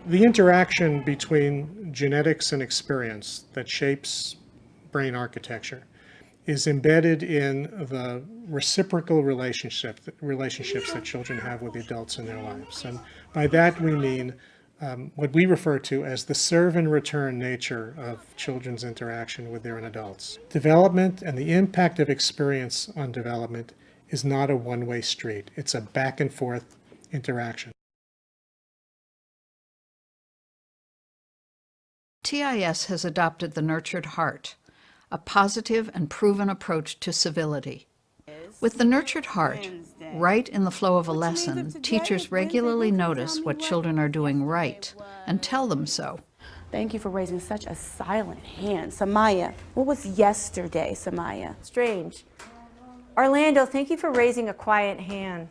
The interaction between genetics and experience that shapes brain architecture is embedded in the reciprocal relationships that children have with the adults in their lives. And by that we mean what we refer to as the serve and return nature of children's interaction with their adults. Development and the impact of experience on development is not a one-way street. It's a back and forth interaction. TIS has adopted the nurtured heart, a positive and proven approach to civility. With the nurtured heart, right in the flow of a lesson, teachers regularly notice what children are doing right and tell them so. Thank you for raising such a silent hand. Samaya, what was yesterday, Samaya? Strange. Orlando, thank you for raising a quiet hand.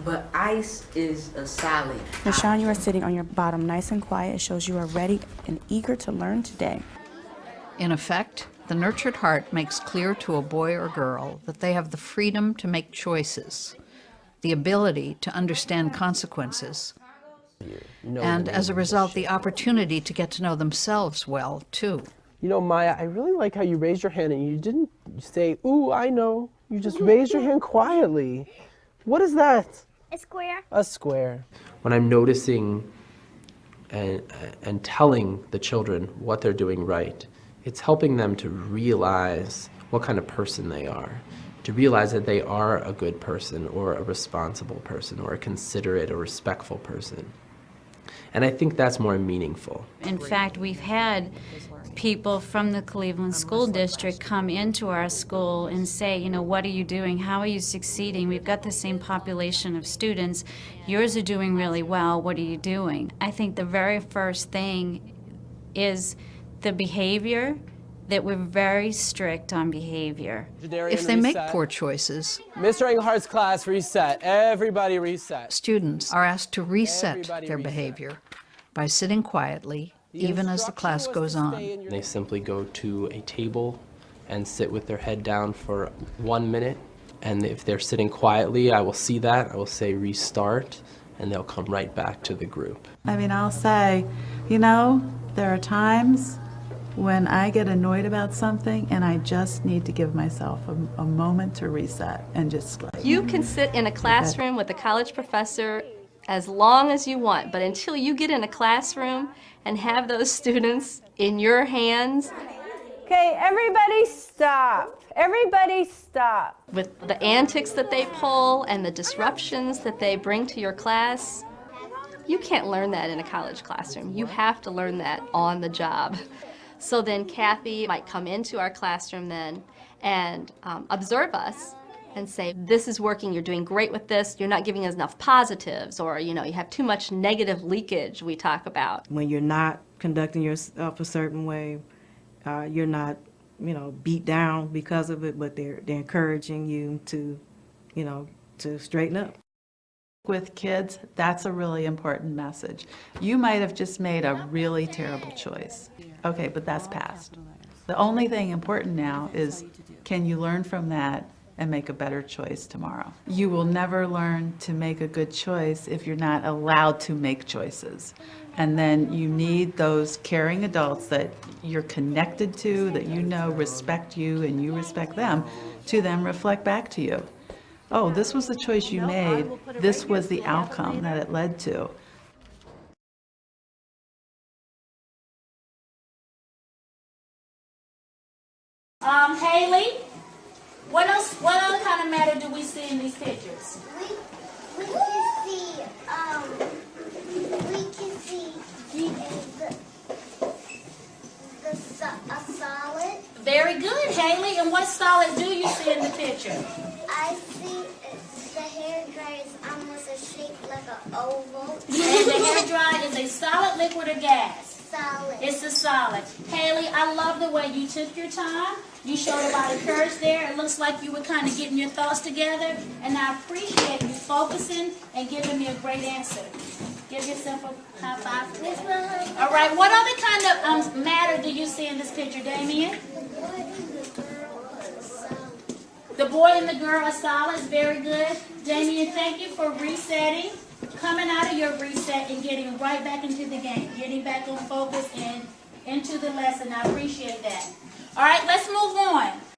But ice is a solid. Rashawn, you are sitting on your bottom nice and quiet. It shows you are ready and eager to learn today. In effect, the nurtured heart makes clear to a boy or girl that they have the freedom to make choices, the ability to understand consequences, and as a result, the opportunity to get to know themselves well, too. You know, Maya, I really like how you raised your hand and you didn't say, ooh, I know. You just raised your hand quietly. What is that? A square. A square. When I'm noticing and telling the children what they're doing right, it's helping them to realize what kind of person they are, to realize that they are a good person or a responsible person or a considerate or respectful person. And I think that's more meaningful. In fact, we've had people from the Cleveland School District come into our school and say, you know, what are you doing? How are you succeeding? We've got the same population of students. Yours are doing really well. What are you doing? I think the very first thing is the behavior, that we're very strict on behavior. If they make poor choices, Mr. Englehart's class, reset. Everybody reset. students are asked to reset their behavior by sitting quietly, even as the class goes on. They simply go to a table and sit with their head down for 1 minute. And if they're sitting quietly, I will see that. I will say restart, and they'll come right back to the group. I mean, I'll say, you know, there are times when I get annoyed about something and I just need to give myself a moment to reset and just like... You can sit in a classroom with a college professor as long as you want, but until you get in a classroom and have those students in your hands... Okay, everybody stop. Everybody stop. With the antics that they pull and the disruptions that they bring to your class, you can't learn that in a college classroom. You have to learn that on the job. So then Kathy might come into our classroom then and observe us and say, this is working, you're doing great with this, you're not giving us enough positives, or you know, you have too much negative leakage we talk about. When you're not conducting yourself a certain way, you're not, you know, beat down because of it, but they're encouraging you to, you know, to straighten up. With kids, that's a really important message. You might have just made a really terrible choice. Okay, but that's past. The only thing important now is, can you learn from that and make a better choice tomorrow? You will never learn to make a good choice if you're not allowed to make choices. And then you need those caring adults that you're connected to, that you know respect you and you respect them, to then reflect back to you. Oh, this was the choice you made. This was the outcome that it led to. Haley, what other kind of matter do we see in these pictures? We can see a solid. Very good, Haley. And what solid do you see in the picture? I see the hair dryer is almost a shape like an oval. And the hair dryer is a solid, liquid, or gas? Solid. It's a solid. Haley, I love the way you took your time. You showed a lot of courage there. It looks like you were kind of getting your thoughts together. And I appreciate you focusing and giving me a great answer. Give yourself a high five. All right, what other kind of matter do you see in this picture, Damien? The The boy and the girl are solid, very good. Damien, thank you for resetting, coming out of your reset and getting right back into the game, getting back on focus and into the lesson. I appreciate that. All right, let's move on.